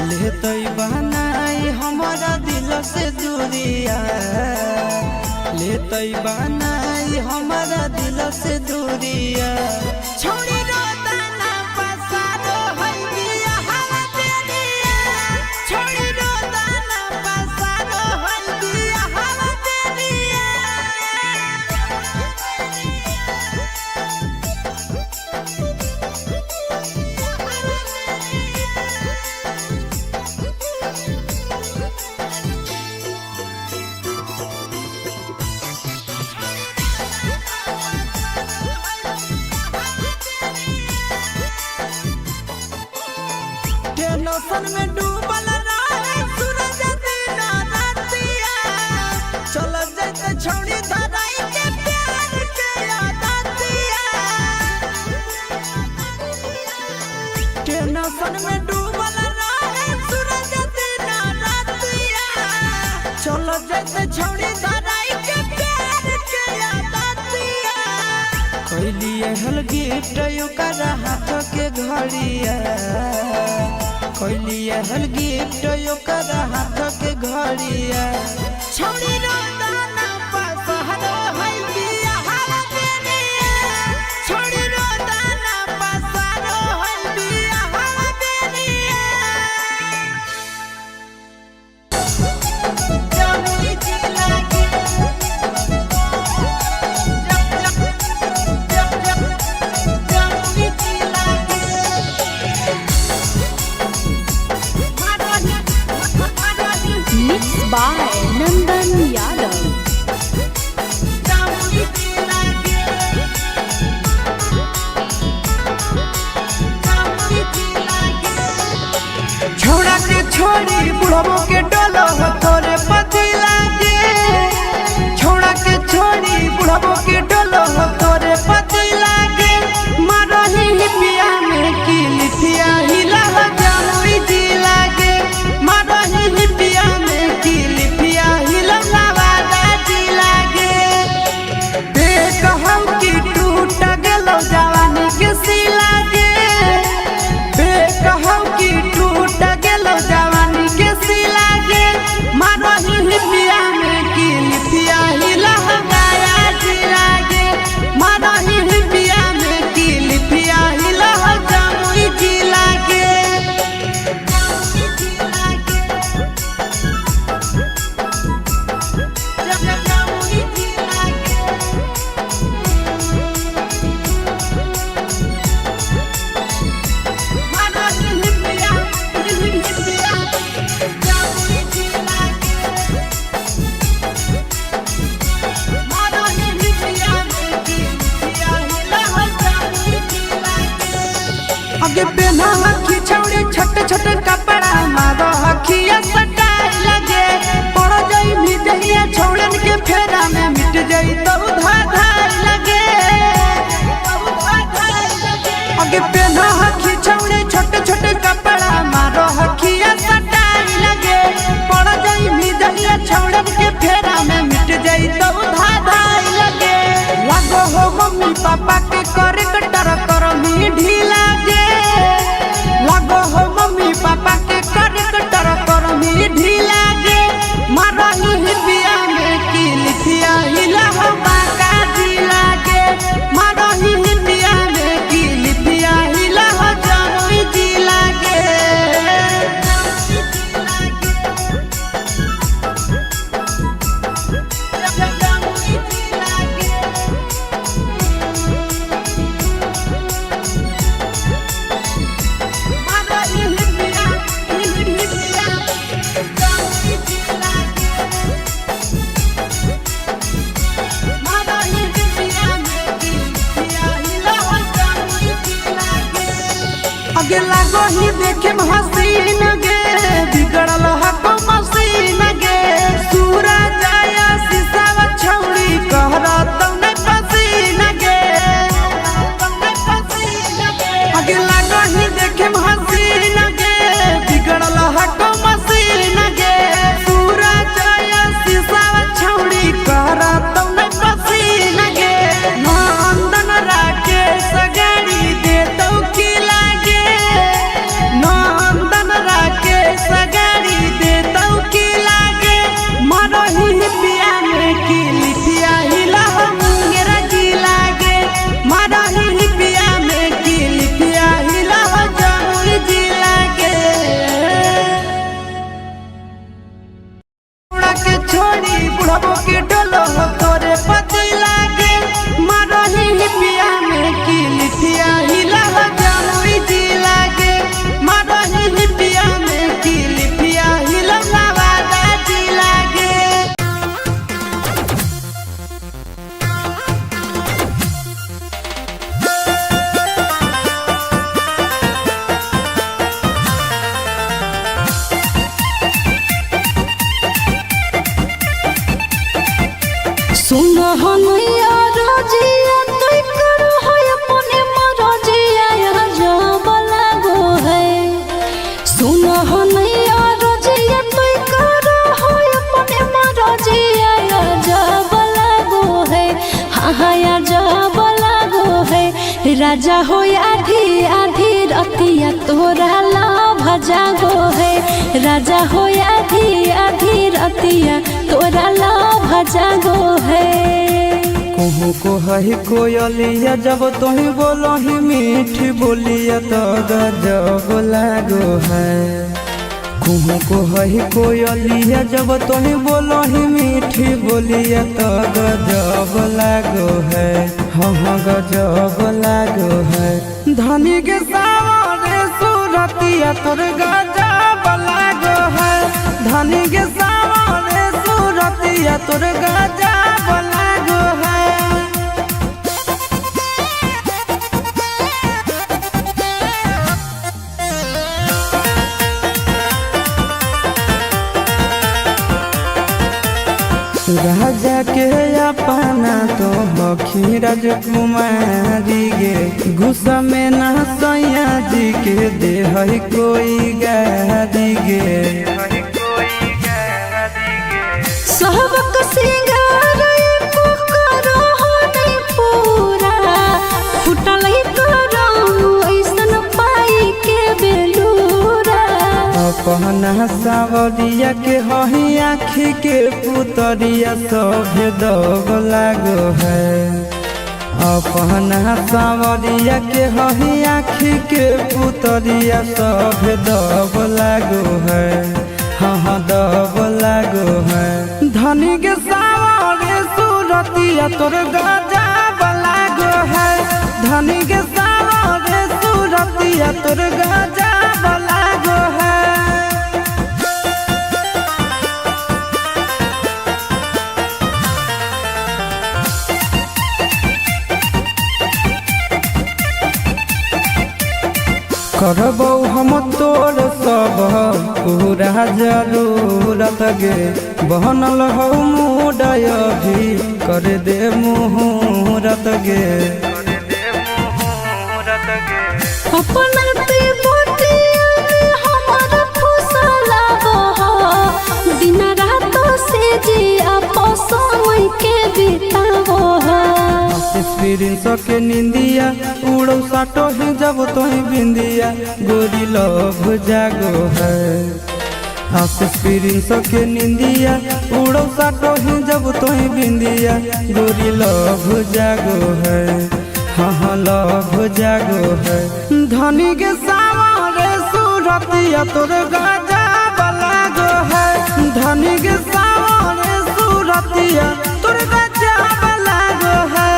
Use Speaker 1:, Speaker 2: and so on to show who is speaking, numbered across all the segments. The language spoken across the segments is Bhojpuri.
Speaker 1: लेतई बनाई हमारा दिल से दूरिया, लेतई बनाई हमारा दिल से दूरिया। छोड़ी रोता ना पसारो हल्दिया हवा तेरिया, छोड़ी रोता ना पसारो हल्दिया हवा तेरिया। टेंशन में डूबल रहे सूरज दिन रातिया, चल जाते छौड़ी धराई के प्यार के आदतिया। टेंशन में डूबल रहे सूरज दिन रातिया, चल जाते छौड़ी धराई के प्यार के आदतिया। कैलिए हल गिफ्ट ओकर हाथ के घड़िया, कैलिए हल गिफ्ट ओकर हाथ के घड़िया। छौड़ी रोता ना पसारो हल्दिया हवा तेरिया, छौड़ी रोता ना पसारो हल्दिया हवा तेरिया। जमुई जिला के जमुई जिला के
Speaker 2: Mixed by Nandan Yadav.
Speaker 1: छोड़ा के छोड़ी बुढ़बो के डोलो हो तोरे पति लागे, छोड़ा के छोड़ी बुढ़बो के डोलो हो तोरे पति लागे। मारही पिया में की लिथिया हिला हो जमुई जिला के, मारही पिया में की लिथिया हिला नवादा जिला के। देख हम की टूट गेलो जवानी के सिला के, देख हम की टूट गेलो जवानी के सिला के। मारही पिया में की लिथिया हिला हो गया जिला के, मारही पिया में की लिथिया हिला हो जमुई जिला के। जमुई जिला के आगे पहना हखी छौड़ी छोटे छोटे कपड़ा मारो हखिया सटाई लगे। पड़ जाई मिजहिया छौड़न के फेरा में मिट जाई तो धाधाई लगे। आगे पहना हखी छौड़ी छोटे छोटे कपड़ा मारो हखिया सटाई लगे। पड़ जाई मिजहिया छौड़न के फेरा में मिट जाई तो धाधाई लगे। लगो हो मम्मी पापा के करे कटर कर मी ढीला गे, लगो हो मम्मी पापा के करे कटर कर मी ढीला गे। मारही पिया में की लिथिया हिला हो बाका जिला के, मारही पिया में की लिथिया हिला हो जमुई जिला के। जमुई जिला के आगे लागो ही देखे हसीन गे, बिगड़ल हको मसीन गे। सूरज आया शीशावा छौड़ी कहरा तौने पसीन गे। आगे लागो ही देखे हसीन गे, बिगड़ल हको मसीन गे। सूरज आया शीशावा छौड़ी कहरा तौने पसीन गे। नंदन राकेश गाड़ी दे तो की लागे, नंदन राकेश
Speaker 2: राजा हो आधी आधी रतिया तोरा लाभ जागो है। राजा हो आधी आधी रतिया तोरा लाभ जागो है।
Speaker 1: कहूँ को है कोयलिया जब तुही बोलो ही मीठी बोलिया तो गजब लागो है। कहूँ को है कोयलिया जब तुही बोलो ही मीठी बोलिया तो गजब लागो है। हाँ गजब लागो है। धनी के सावरे सूरतिया तोर गजब लागो है। धनी के सावरे सूरतिया तोर गजब लागो है। राजा के अपना तो हखी राजकुमारी गे। गुस्सा में ना सैया जी के दे है कोई गारी गे।
Speaker 2: सहबक सिंगार करो नहीं पूरा फुटल करो ऐसन पाई के बेलूरा।
Speaker 1: अपना सावरिया के हही आँखी के पुतरिया सभे दब लागो है। अपना सावरिया के हही आँखी के पुतरिया सभे दब लागो है। हाँ दब लागो है। धनी के सावरे सूरतिया तोर गजब लागो है। धनी के सावरे सूरतिया तोर गजब लागो है। करबौ हम तोर सब पूरा जरूरत गे। बहनल हो मुडय भी कर दे मुहूर्त गे।
Speaker 2: अपना ते बोटिया में हमारा फुसला बहो दिन रात से जी आपो समय के बितावो हो।
Speaker 1: एक्सपीरियंस के निंदिया उड़ो साटो ही जब तोही बिंदिया गोरी लव जागो है। एक्सपीरियंस के निंदिया उड़ो साटो ही जब तोही बिंदिया गोरी लव जागो है। हाँ लव जागो है। धनी के सावरे सूरतिया तोर गजब लागो है। धनी के सावरे सूरतिया तोर गजब लागो है।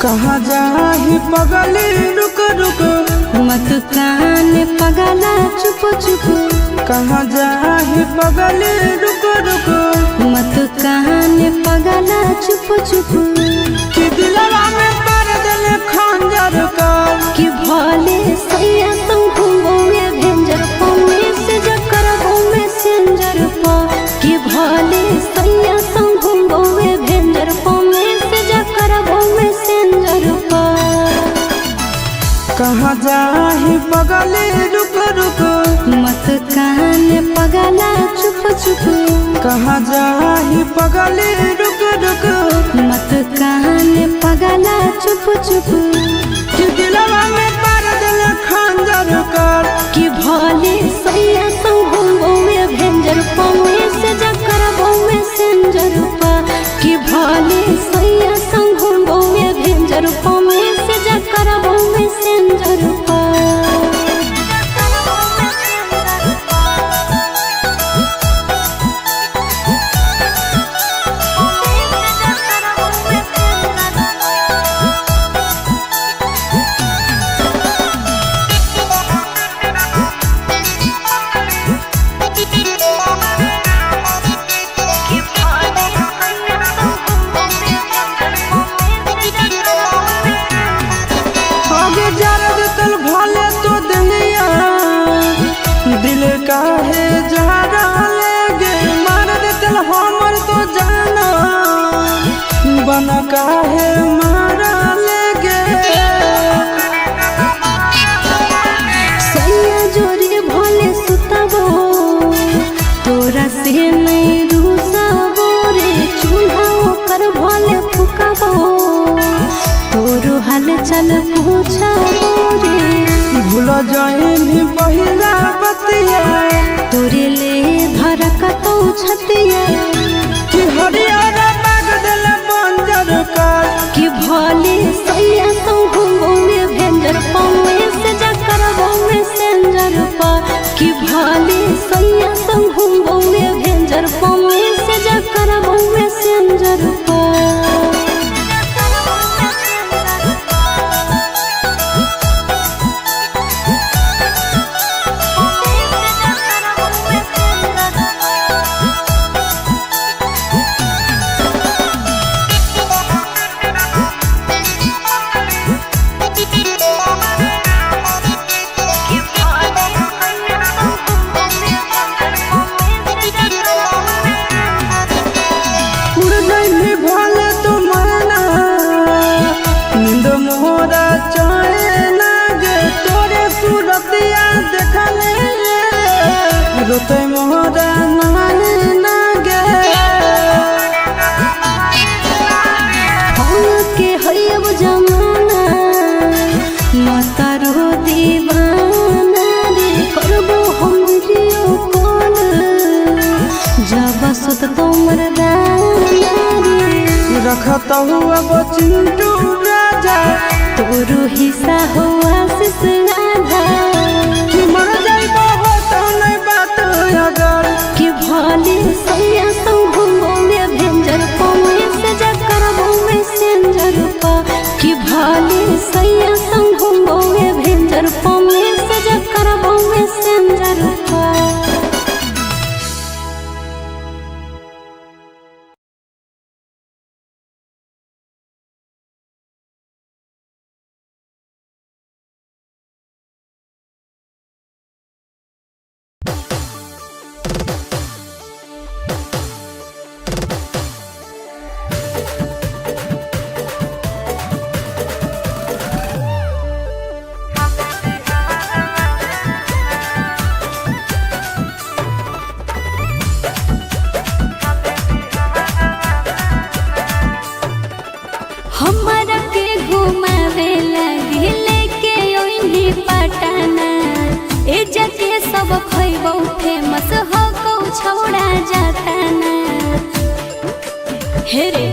Speaker 1: कहाँ जाही पगली रुक रुक
Speaker 2: मत कान पगला चुप चुप।
Speaker 1: कहाँ जाही पगली रुक रुक
Speaker 2: मत कान पगला चुप चुप।
Speaker 1: कि दिलवा में पर दिल खंजर का
Speaker 2: कि भले सैया तुम घूमोगे भेंजर पौने से जकर घूमे सेंजर पा। कि भले सैया तुम घूमोगे भेंजर पौने से जकर घूमे सेंजर पा।
Speaker 1: कहाँ जाही पगली रुक रुक
Speaker 2: मत कान पगला चुप चुप।
Speaker 1: कहाँ जाही पगली रुक रुक
Speaker 2: मत कान पगला चुप चुप।
Speaker 1: कि दिलवा में पर दिल खंजर कर
Speaker 2: कि भले सैया तुम घूमोगे भेंजर पौने से जकर घूमे सेंजर पा। कि भले सैया तुम घूमोगे भेंजर पौने से जकर घूमे सेंजर पा। देखबो तोरो हाल चल पूछबो रे
Speaker 1: भूल जाइनी पहिला बतिया
Speaker 2: तोरे ले धरकतौ छतिया
Speaker 1: कि हरियर माग दिल बंजर कर
Speaker 2: कि भले सैया संघो में भेंजर पौवे से जकरबो में सेंजर पर कि भले सैया संघो में भेंजर पौवे से जकरबो में सेंजर पर
Speaker 1: रोते मोहरा नाने नागे
Speaker 2: के हयब जमाना माता रो दीवाना रे करबो हम वीडियो कॉल जब सुत तो मरदाना रे
Speaker 1: रखता हुआ वो चिंटू राजा
Speaker 2: तोरो हिस्सा हो आशीष राधा
Speaker 1: कि मर जाइबो हो तो नहीं बात अगर
Speaker 2: कि भले सैया संघो में भेंजर पौवे से जकरबो में सेंजर पर कि भले सैया संघो में भेंजर पौवे से जकरबो में सेंजर पर हमरा के घुमावे लगी लेके ओइनी पटना ए जके सब खइबो फेमस हो कौ छौड़ा जाताना हे रे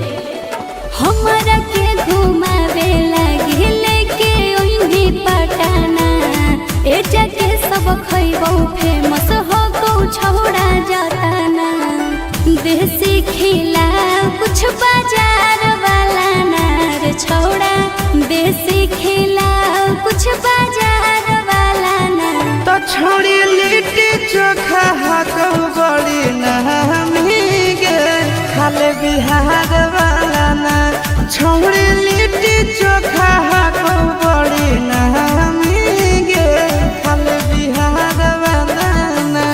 Speaker 2: हमरा के घुमावे लगी लेके ओइनी पटना ए जके सब खइबो फेमस हो कौ छौड़ा जाताना देसी खिला कुछ बाजार वाला नार छौड़ा देसी खिला कुछ बाजार वाला ना
Speaker 1: तो छोड़ी लिट्टी चोखा हाथों बड़ी नहमी गे खाले बिहार वाला ना छोड़ी लिट्टी चोखा हाथों बड़ी नहमी गे खाले बिहार वाला ना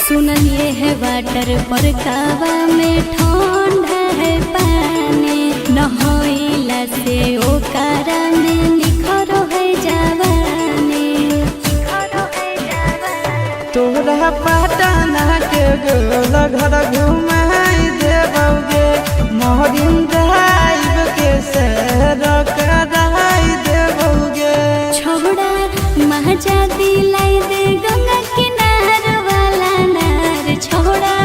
Speaker 2: सुनलिए है वाटर पर कावा में ठंडा है पानी नहइला से ओकर में निखरो है जवानी
Speaker 1: तोरा पटना के गोल घर घुमाई देबोगे मोहरिन ड्राइव के सैर कराई देबोगे
Speaker 2: छौड़ा महजा दिलाई दे गंगा किनार वाला नार छौड़ा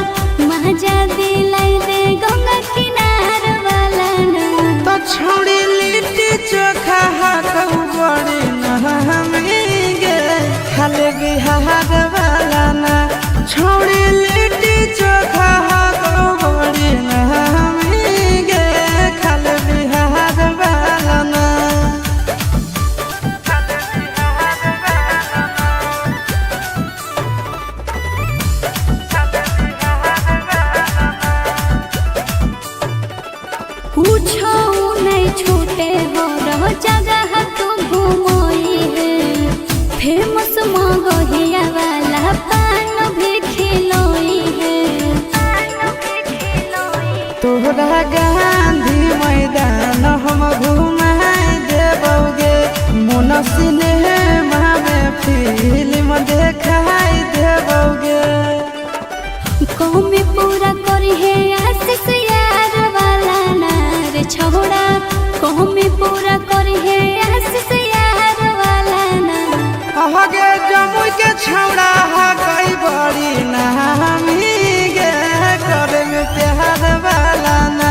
Speaker 2: महजा दिलाई दे गंगा किनार वाला नार
Speaker 1: तो छोड़ी लिट्टी चोखा हाथों बड़ी नहमी गे खाले बिहार वाला ना छोड़ी लिट्टी चोखा हाथों बड़ी नहमी गे खाले बिहार वाला ना छौड़ा गई बड़ी नामी गे करे में प्यार वाला ना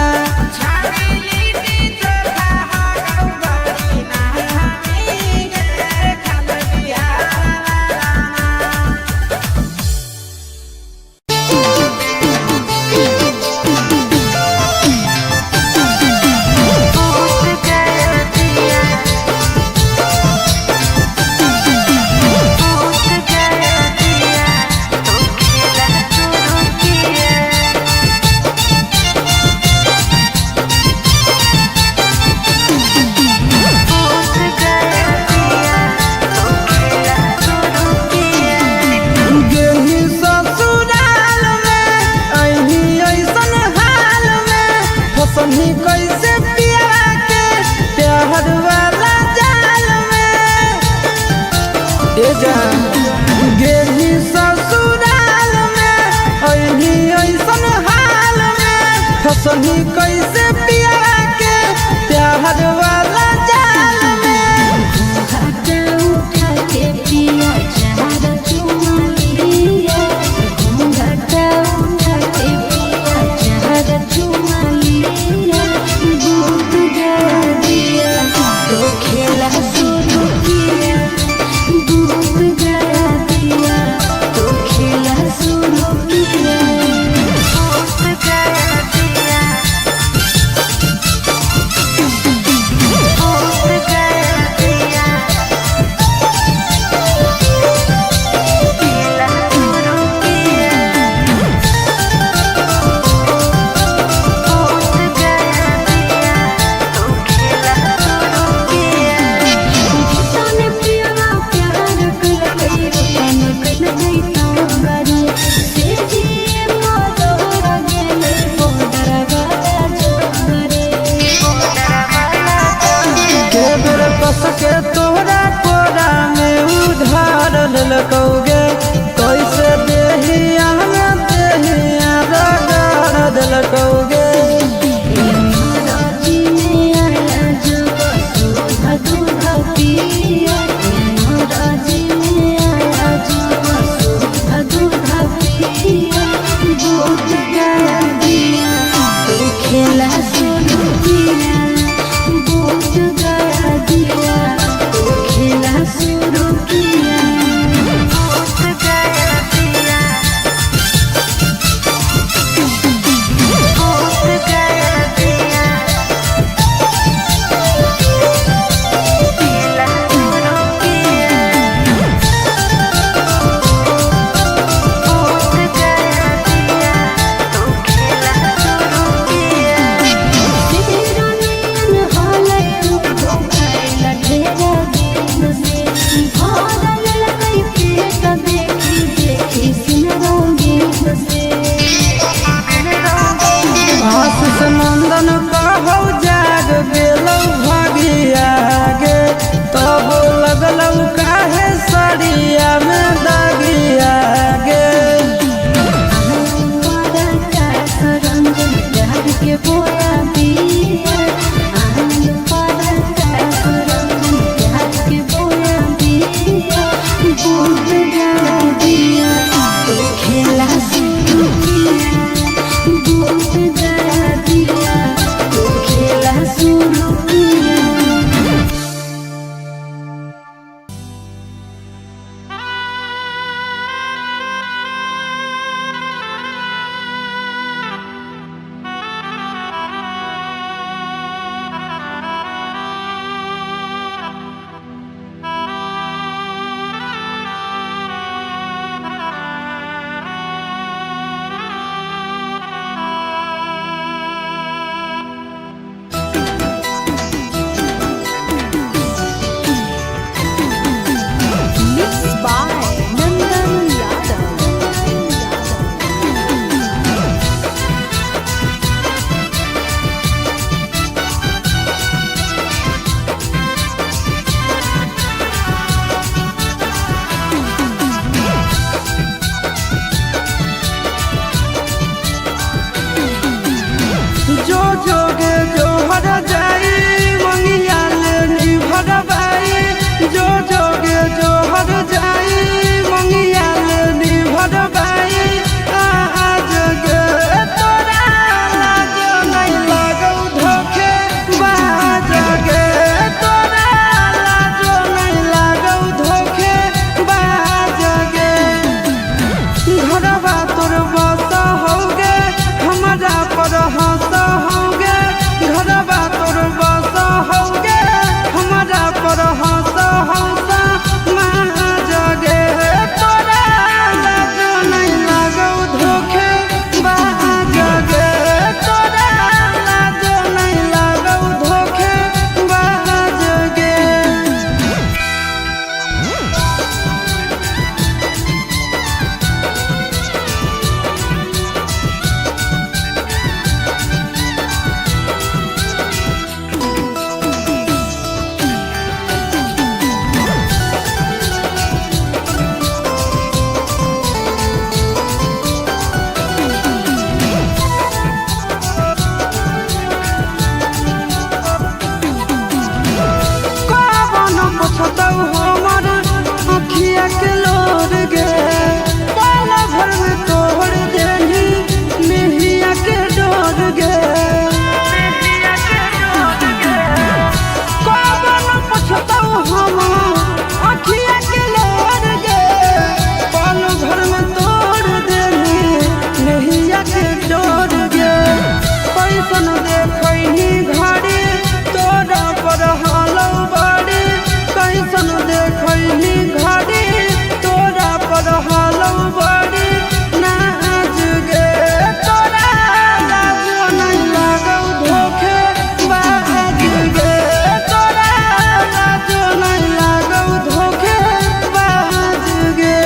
Speaker 1: कैसे पिया के प्यार वाला जाल में ए जान गेली ससुराल में अइनी ऐसन हाल में फसनी कैसे पिया के प्यार वाला जाल में
Speaker 2: घाटा उठा के पिया चार चुमा लिया घाटा उठा के पिया चार चुमा लिया दूध गया दिया तो खेला शुरू किया दूध गया दिया तो खेला शुरू किया दूध गया दिया दूध गया दिया खेला शुरू किया दूध गया दिया तो खेला शुरू किया जितने प्यारा प्यार कर गई तन कर गई तांगरी से जिए मोदर गेले बोदर वाला जोगरे बोदर वाला
Speaker 1: के बेर कस के तोहरा कोरा में उधार ललकौगे कैसे देहिया में देहिया रगड़ दिलकौगे
Speaker 2: राजी में आया जो सुधा दूध पिया राजी में आया जो सुधा दूध पिया दूध गया दिया तो खेला शुरू किया दूध गया दिया तो खेला शुरू किया दूध गया दिया दूध गया दिया खेला शुरू किया दूध गया दिया तो खेला शुरू किया तेरा नैन हाले तो कैला ढेरा दिन से भागल लगी पेट देखी देखी सिमरंगीन से
Speaker 1: आस से मंदन कहौ जाग गेलौ भागिया गे तब लगलौ काहे सड़िया में दागिया गे
Speaker 2: के बोया पिया आनंद पारा का सरंग प्यार के बोया पिया दूध गया दिया तो खेला शुरू किया दूध गया दिया तो खेला शुरू किया
Speaker 1: पुछताऊ हमर अखिया के लोर गे पाला भर में तोड़ देनी मेहिया के डोर गे कौन पुछताऊ हमर अखिया के लोर गे पाला भर में तोड़ देनी मेहिया के डोर गे कैसन देखनी घड़ी तोरा पर हालौ बाड़ी कैसन देखनी घड़ी तोरा पर हालौ बाड़ी नाच गे तोरा लाजो नहीं लागौ धोखे बाज गे तोरा लाजो नहीं लागौ धोखे बाज गे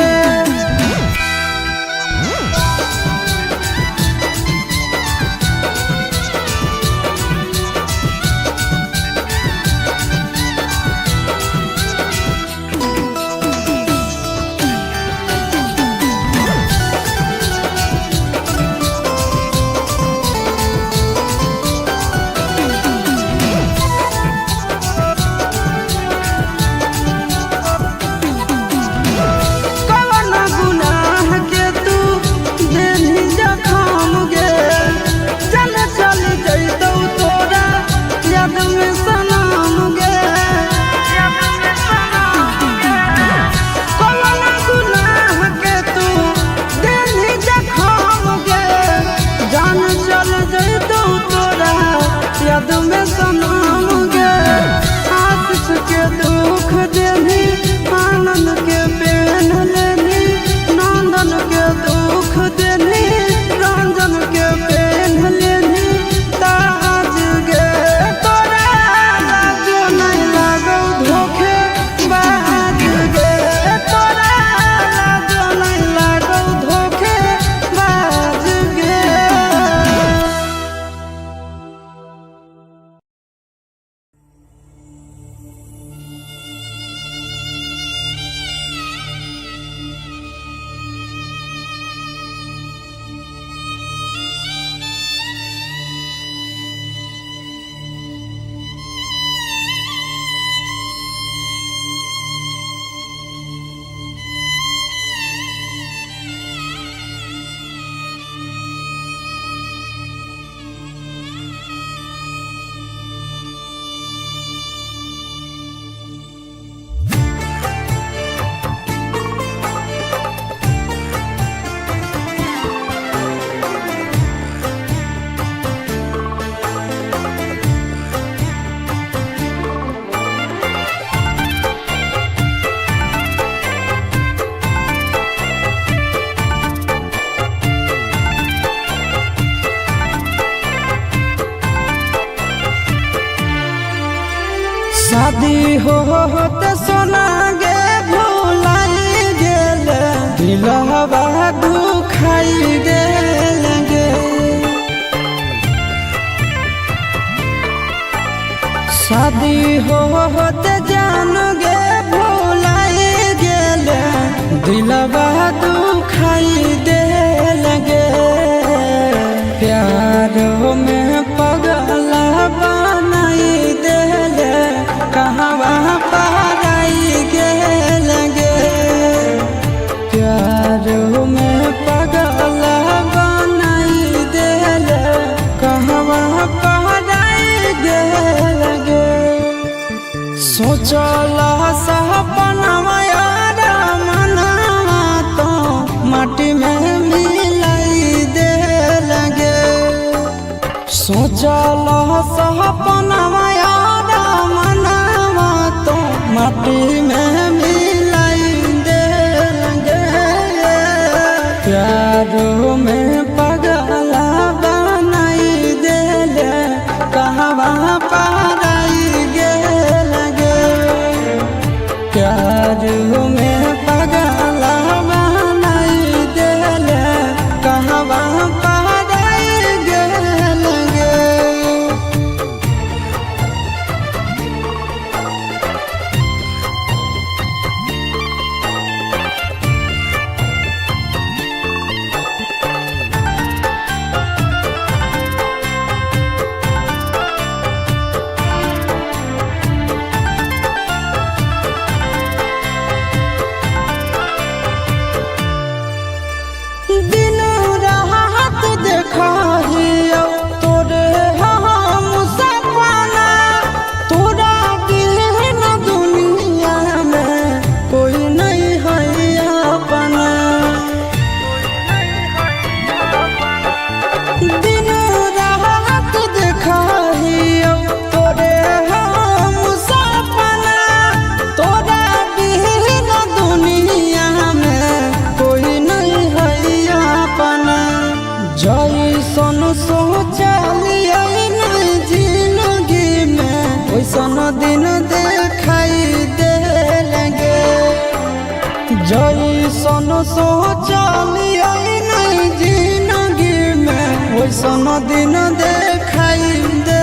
Speaker 1: कवन गुनाह के तू देनी जखम गे चल चल जैतौ तोरा याद में सनम गे कवन गुनाह के तू देनी जखम गे जान चल जैतौ तोरा याद में सनम गे आशिक के दुख देनी आनंद के पेन लेनी नंदन के दुख देनी रंजन के पेन लेनी ताज गे तोरा लाजो नहीं लागौ धोखे बाज गे तोरा लाजो नहीं लागौ धोखे बाज गे शादी होते सोना गे भुलाई गेल दिलवा दुखाई गेल गे शादी होते जान गे भुलाई गेल दिलवा दुखाई देल गे प्यार में पगला बनाई देल कहवा पराई गेल गे प्यार में पगला बनाई देल कहवा पराई गेल गे सोचल सपनवा यार मनवा तो माटी में मिलाई देल गे सोचल सपनवा यार मनवा तो माटी में मिलाई देल गे प्यार में पगला बनाई देल कहवा पराई गेल गे प्यार में पगला बनाई देल कहवा पराई गेल गे दिन देखाई दे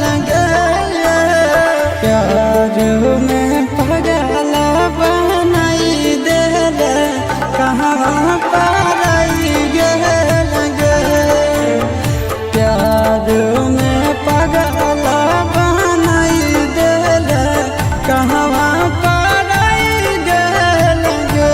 Speaker 1: लगे प्यार में पागल बनाई दे कहाँ पाराई गे लगे प्यार में पागल बनाई दे कहाँ पाराई गे लगे।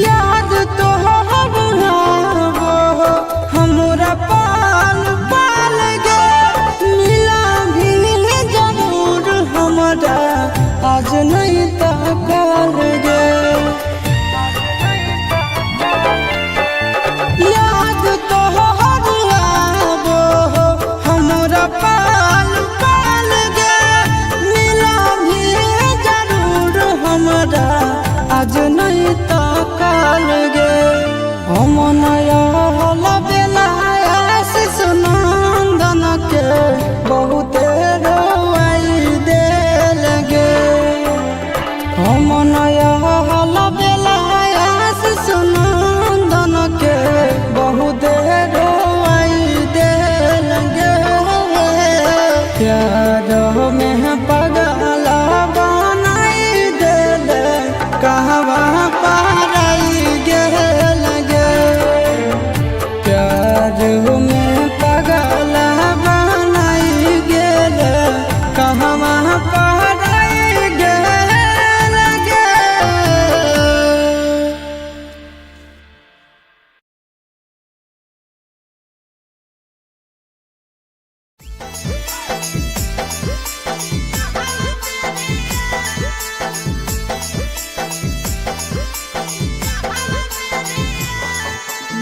Speaker 1: याद तो हमरा पाल पाल गे मिला भी जरूर हमरा आज नहीं तकाल गे याद तो हमरा पाल पाल गे मिला भी जरूर हमरा आज नहीं तकाल गे हमनया बेला आशीष नंदन के बहुत रोवाई दे लगे हमनया बेला आशीष नंदन के बहुत रोवाई दे लगे प्यार में पागल बनाई दे कहवा पाराई गे लगे प्यार में पागल बनाई गे कहवा पाराई गे लगे।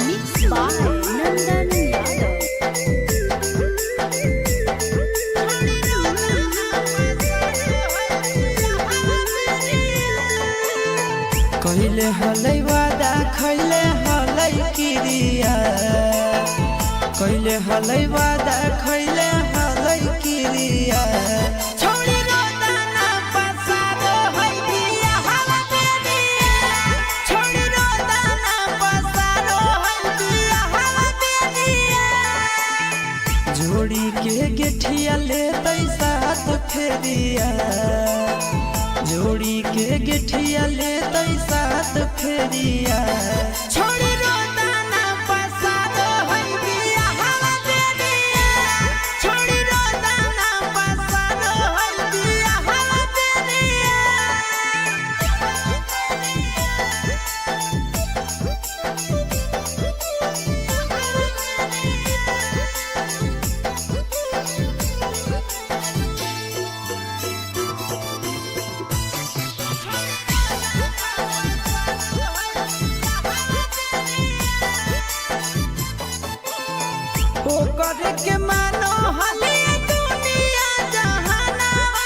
Speaker 2: Mixed by Nandan Yadav.
Speaker 1: कहले हलै वादा खैले हलै किरिया कहले हलै वादा खैले हलै किरिया छोड़ी रोदाना पसारो है बिया हला बेनिया छोड़ी रोदाना पसारो है बिया हला बेनिया जोड़ी के गेठिया ले साथ फेरिया जोड़ी के गेठिया ले साथ फेरिया छोड़ी रोदाना पसारो है बिया हला बेनिया छोड़ी रोदाना पसारो है बिया हला बेनिया। ओकर के मानो हले दुनिया जहानावा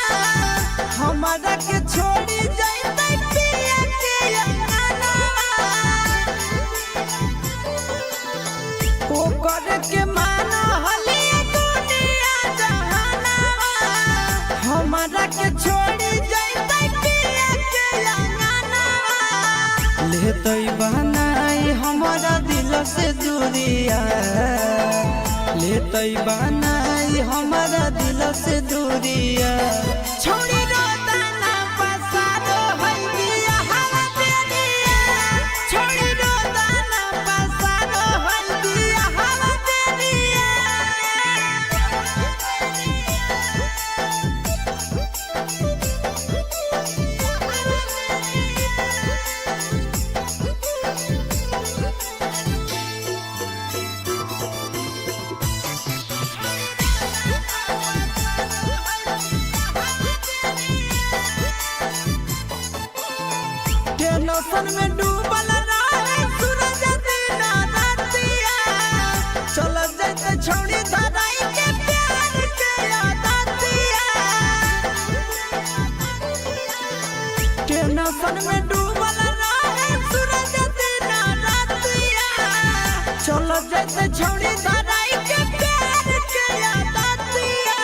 Speaker 1: हमरा के छोड़ी जाइते पिया के अंगनावा ओकर के मानो हले दुनिया जहानावा हमरा के छोड़ी जाइते पिया के अंगनावा लेतै बनाई हमरा दिल से दूरिया लेतै बनाई हमारा दिल से दूरिया छोड़ी रोदाना पसारो है बिया हला बेनिया छोड़ी रोदाना पसारो है बिया हला बेनिया। टेंशन में डूबल रहे सूरज दिन रातिया चल जाते छोड़ी धराई के प्यार टेंशन में डूबल रहे सूरज दिन रातिया चलो जैसे छोड़ी धराई के प्यार के आदतिया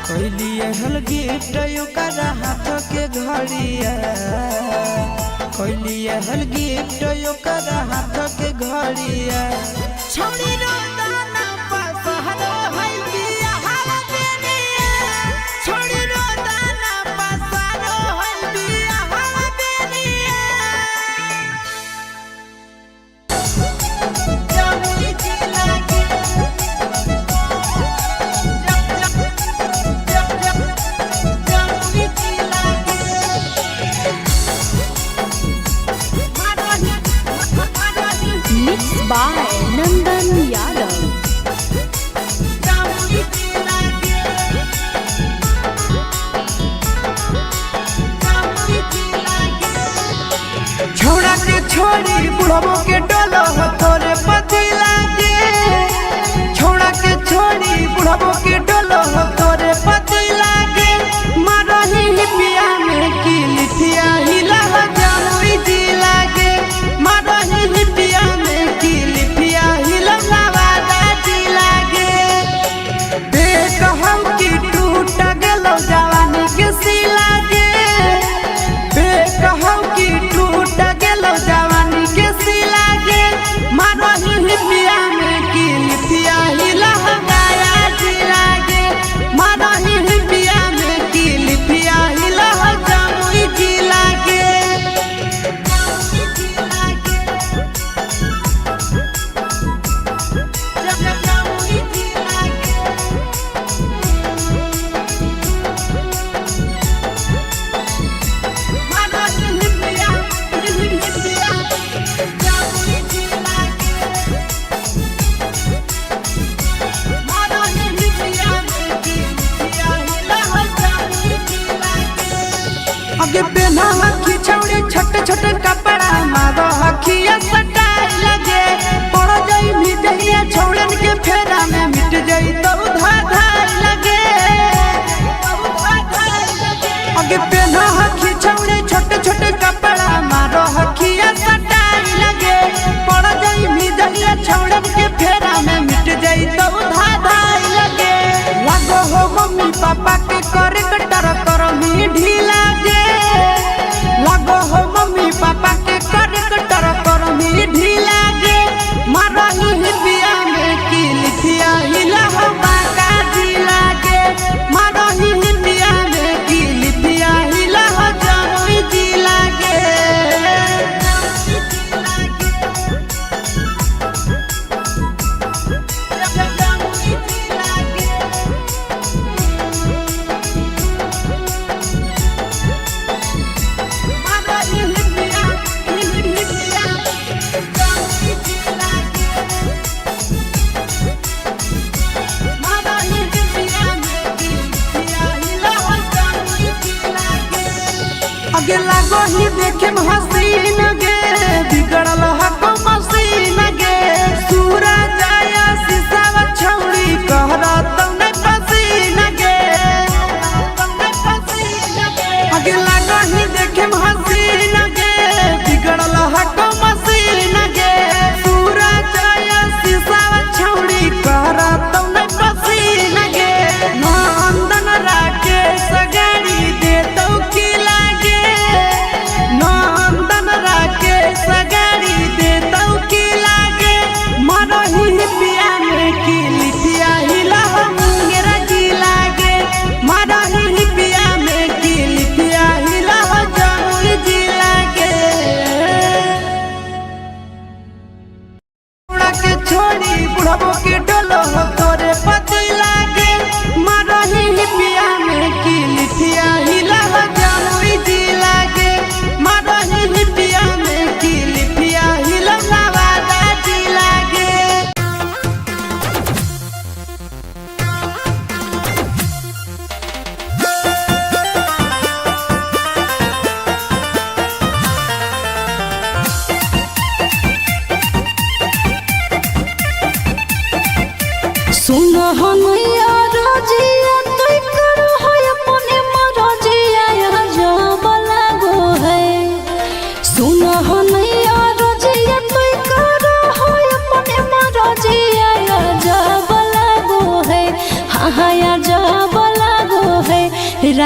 Speaker 1: कहलिए हल गिफ्ट ओकर हाथ के घड़िया कहलिए हल गिफ्ट ओकर हाथ के घड़िया छोड़ी रोदाना पसहरो है बिया हवा बेनिया छोड़ी रोदाना पसहरो है बिया हवा बेनिया जमुई जिला के जमुई जिला के
Speaker 2: Mixed by Nandan Yadav.
Speaker 1: छोड़ा के छोड़ी बुढ़बो के डोलो हो तोरे पति लागे छोड़ा के छोड़ी बुढ़बो के डोलो हो तोरे पति लागे मारही पिया में की लिथिया हिला जमुई जी लागे मारही पिया में की लिथिया हिला नवादा जी लागे देख हम की टूट गेलो जवानी के सिला गे देख हम की टूट गेलो जवानी के सिला गे मारही पिया में की लिथिया हिला गाया जी लागे मारही पिया में की लिथिया हिला जमुई जी लागे जमुई जी लागे मारही पिया जमुई जी लागे मारही पिया में की लिथिया हिला जमुई जी लागे आगे पहना हखी छौड़ी छोटे छोटे कपड़ा मारो हखिया सटाई लगे पड़ जाई मिजहिया छौड़न के फेरा में मिट जाई तो धाधाई लगे आगे पहना हखी छौड़ी छोटे छोटे कपड़ा मारो हखिया सटाई लगे पड़ जाई मिजहिया छौड़न के फेरा में मिट जाई तो धाधाई लगे लगो हो मम्मी पापा के करे कटर कर मी ढीला गे लगो हो मम्मी पापा के करे कटर कर मी ढीला गे मारही पिया में की लिथिया हिला बाका ढीला गे मारही पिया में की लिथिया हिला जमुई जिला गे जमुई जिला गे आगे लागो ही देखे हसीन गे बिगड़ल हको मसीन गे सूरा जाया शीशावा छौड़ी कहरा तने पसीन गे आगे लागो ही देखे हसीन गे बिगड़ल हको मसीन गे सूरा जाया शीशावा छौड़ी कहरा तने पसीन गे नंदन राकेश गाड़ी दे तो की लागे नंदन राकेश गाड़ी दे तो की लागे मारही पिया में की लिथिया हिला मुंगेरा जी लागे मारही पिया में की लिथिया हिला जमुई जी लागे छोड़ा के छोड़ी बुढ़बो के डोलो हो तोरे पति लागे मारही पिया में की लिथिया हिला जमुई जी लागे मारही पिया में की लिथिया हिला नवादा जी लागे
Speaker 2: सुन हनैया रजिया तुई करो है अपने मरजिया यहाँ जब लागो है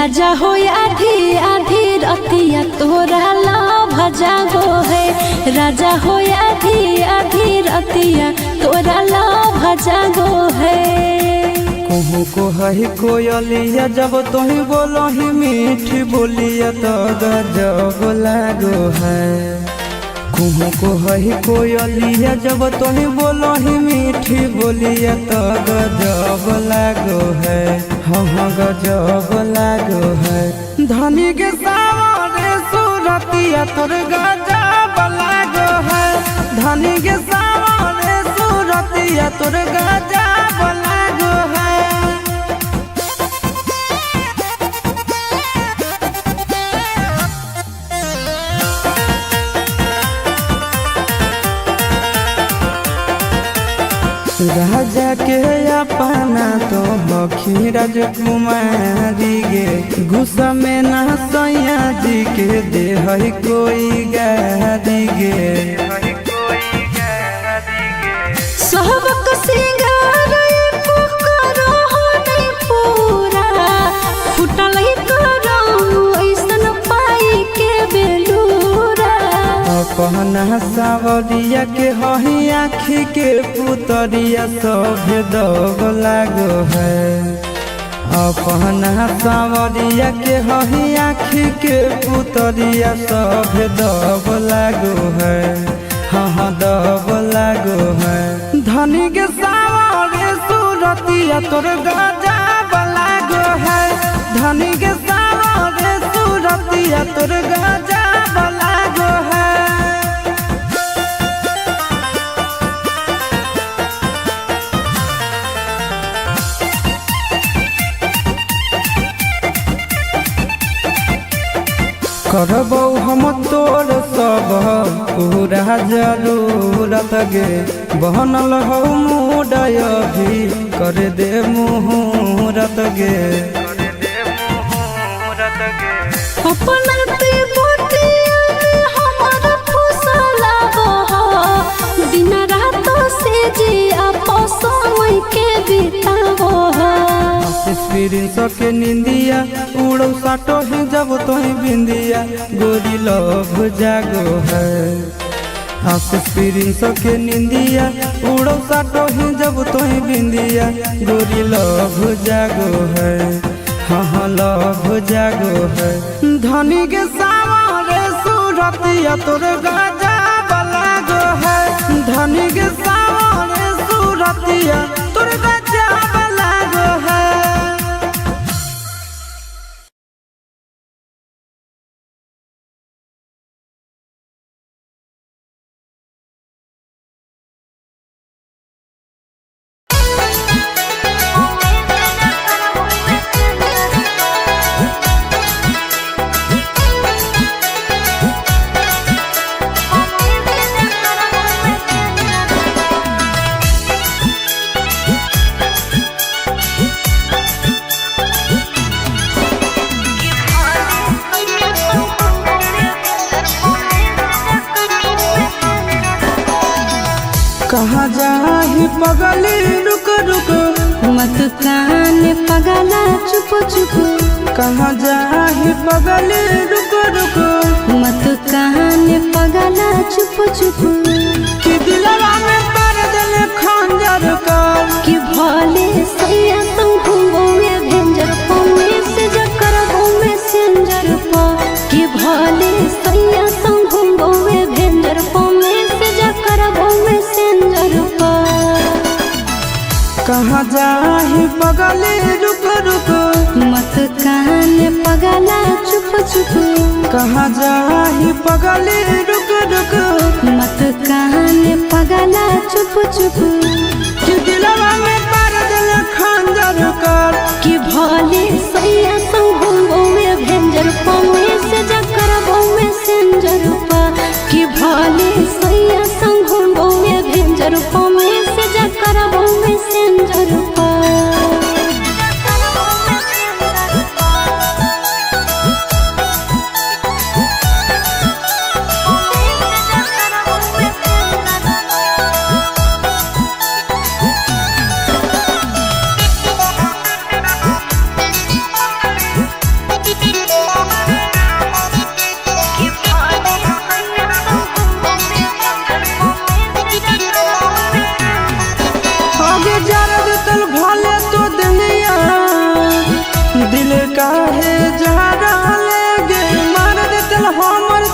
Speaker 2: राजा हो आधी आधी रतिया तोरा लाभ जागो है। राजा हो आधी आधी रतिया तोरा लाभ जागो है।
Speaker 1: कहूँ को है कोयलिया जब तुही बोलो ही मीठी बोलिया तो गजब लागो है। कहूँ को है कोयलिया जब तुही बोलो ही मीठी बोलिया तो गजब लागो है। हाँ गजब लागो है। धनी के सावरे सूरतिया तोर गजब लागो है। धनी के सावरे सूरतिया तोर गजब लागो है। राजा के अपना तो हखी राजकुमारी गे। गुस्सा में ना सैया जी के दे है कोई गारी गे।
Speaker 2: सहबक सिंगार करो नहीं पूरा फुटल करो ऐसन पाई के बेलूरा।
Speaker 1: अपना सावरिया के हही आँखी के पुतरिया सभे दब लागो है। अपना सावरिया के हही आँखी के पुतरिया सभे दब लागो है। हाँ दब लागो है। धनी के सावरे सूरतिया तोर गजब लागो है। धनी के सावरे सूरतिया तोर गजब लागो है। करबौ हम तोर सब पूरा जरूरत गे। बनल हो मुडय भी कर दे मुहूर्त गे।
Speaker 2: अपना ते बोटिया में हमारा फुसला बहा दिन रात से जी आपस में के बितावो
Speaker 1: के निंदिया उड़ो साटो ही जब तोही बिंदिया गोरी लभ जागो है। आशीष के निंदिया उड़ो साटो ही जब तोही बिंदिया गोरी लभ जागो है। हाँ लभ जागो है। धनी के सावरे सूरतिया तोर गजब लागो है। धनी के सावरे सूरतिया तोर गजब लागो है। कहाँ जाही पगली रुक रुक
Speaker 2: मत कान पगला चुप चुप।
Speaker 1: कहाँ जाही पगली रुक रुक
Speaker 2: मत कान पगला चुप चुप।
Speaker 1: कि दिलवा में पर दिल खंजर कर
Speaker 2: कि भले सैया तुम घूमोगे भेंजर पौने से जकर घूमे सेंजर पा। कि भले सैया तुम घूमोगे भेंजर पौने से जकर घूमे सेंजर पा।
Speaker 1: कहाँ जाही पगली रुक रुक
Speaker 2: मत कान पगला चुप चुप।
Speaker 1: कहाँ जाही पगली रुक रुक
Speaker 2: मत कान पगला चुप चुप।
Speaker 1: कि दिलवा में पर दिल खंजर कर
Speaker 2: कि भले सैया तुम घूमोगे भेंजर पौने से जकर घूमे सेंजर पा। कि भले सैया तुम घूमोगे भेंजर पौने से जकर घूमे सेंजर पा।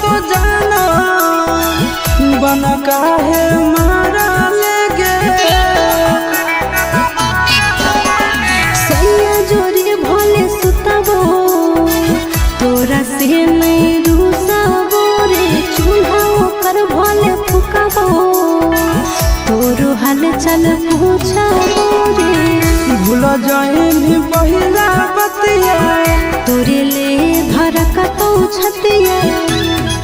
Speaker 1: तो जानो बन काहे मारा लेगे
Speaker 2: सैया जोरे भले सुतबो तोरा से नहीं रूसबो रे चूल्हा ओकर भले फुकबो तोरो हाल चल पूछबो रे
Speaker 1: भूल जाइनी पहिला बतिया
Speaker 2: तोरे ले धरकतौ छतिया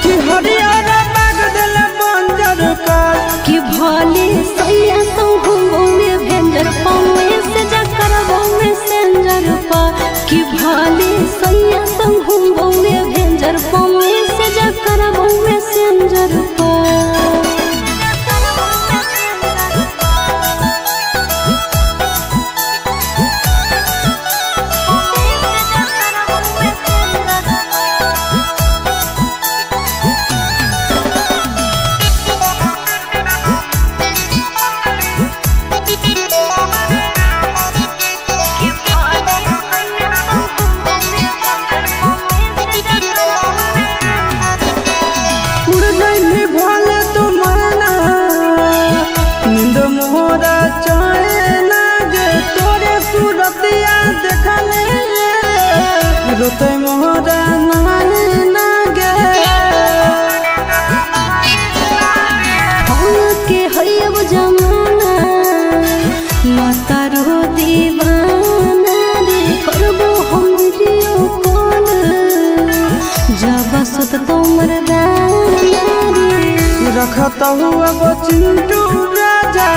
Speaker 1: कि हरियर बाग दिल बंजर कर
Speaker 2: कि भले सैया संघो में भेंजर पौए से जकरबो में सेंजर पा कि भले सैया संघो में भेंजर पौए से जकरबो में सेंजर पा
Speaker 1: रोते मोहरा नाने नागे
Speaker 2: हम के हयब जमाना माता रो दीवाना रे करबो हम वीडियो कॉल जब सुत तो मरदाना रे
Speaker 1: रखता हुआ वो चिंटू राजा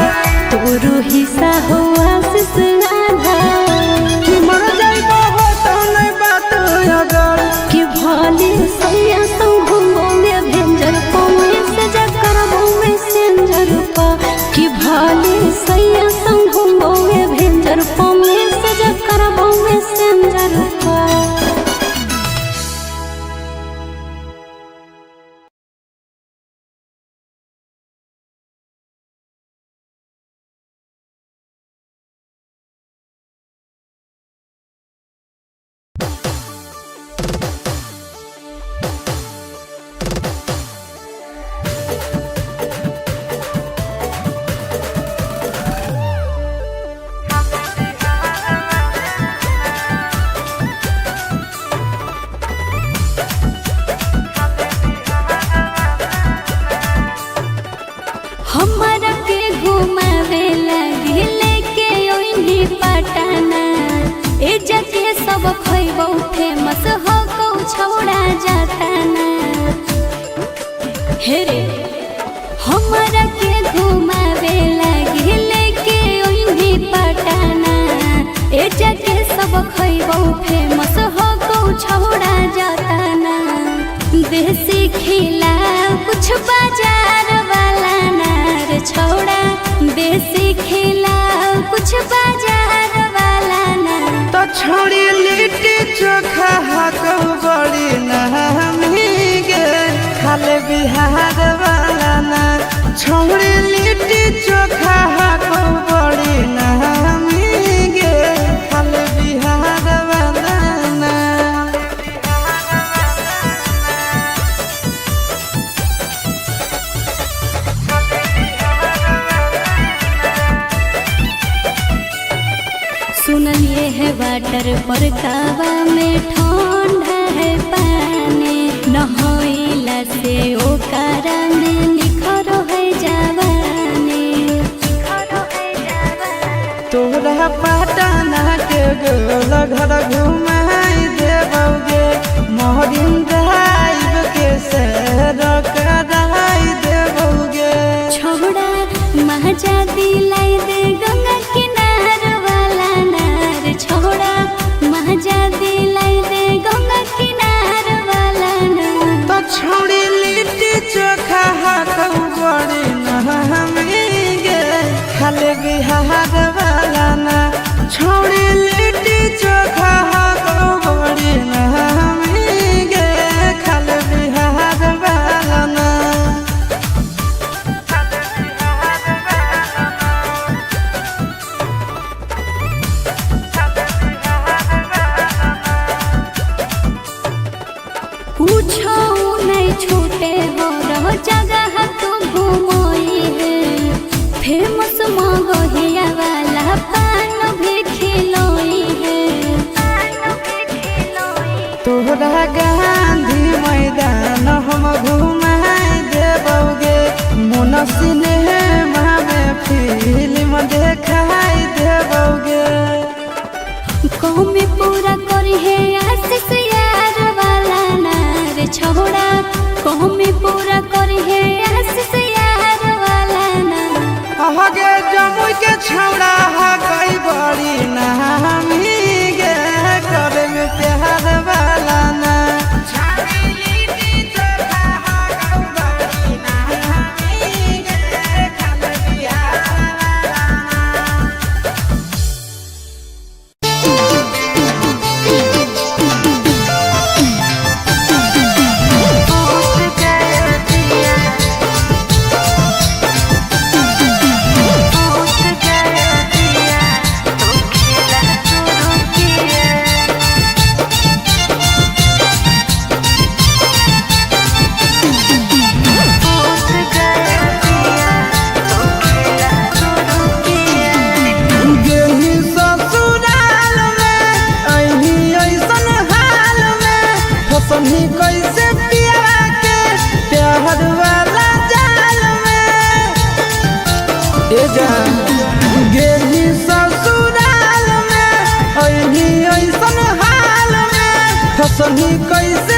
Speaker 2: तोरो हिस्सा हो आशीष राधा
Speaker 1: कि मर जाइबो हो तो नहीं बात अगर
Speaker 2: कि भले सैया संघो में भेंजर पौए से जकरबो में सेंजर पा कि भले सैया संघो में भेंजर पौए से जकरबो में सेंजर पा। हमरा के घुमावे लगी लेके ओइनी पटना ए जके सब खइबो फेमस हो कौ छौड़ा जाताना हे रे हमरा के घुमावे लगी लेके ओइनी पटना ए जके सब खइबो फेमस हो कौ छौड़ा जाताना देसी खिला कुछ बाजार वाला नार छौड़ा देसी खिला कुछ बाजार वाला ना
Speaker 1: तो छोड़ी लिट्टी चोखा हाको बड़ी नहमी गे खाले बिहार वाला ना छोड़ी लिट्टी चोखा हाको बड़ी नहमी गे खाले बिहार वाला ना
Speaker 2: सुनलिए है वाटर पर कावा में ठंडा है पानी नहइला से ओकरा में निखर है जवानी
Speaker 1: तोरा पटना के गोल घर घुमाई देबोगे मोहरिन ड्राइव के सैर कराई देबोगे
Speaker 2: छोड़ा महजा दिलाई दे गंगा किनार वाला नार छोड़ा महजा दिलाई दे गंगा किनार वाला नार
Speaker 1: तो छोड़ी लिट्टी चोखा हाको बड़ी नहमी गे खाले बिहार वाला ना छोड़ी लिट्टी चोखा हाको बड़ी नहमी गे खाले बिहार वाला
Speaker 2: पे हो रहो जगह तू घूमोई है फेमस मगहिया वाला पान भी खिलोई है
Speaker 1: तोहरा गांधी मैदान हम घुमाए देबोगे मोन सिनेमा में फिल्म देखाई देबोगे
Speaker 2: कौमी पूरा करी है आशीष यार वाला नार छोड़ा कौमी पूरा करी है आशीष यार वाला नार
Speaker 1: आगे जमुई के छौड़ा कई बड़ी नामी गे करे में प्यार वाला ना कैसे पिया के प्यार वाला जाल में गेली ससुराल में ऐसन हाल में फसनी कैसे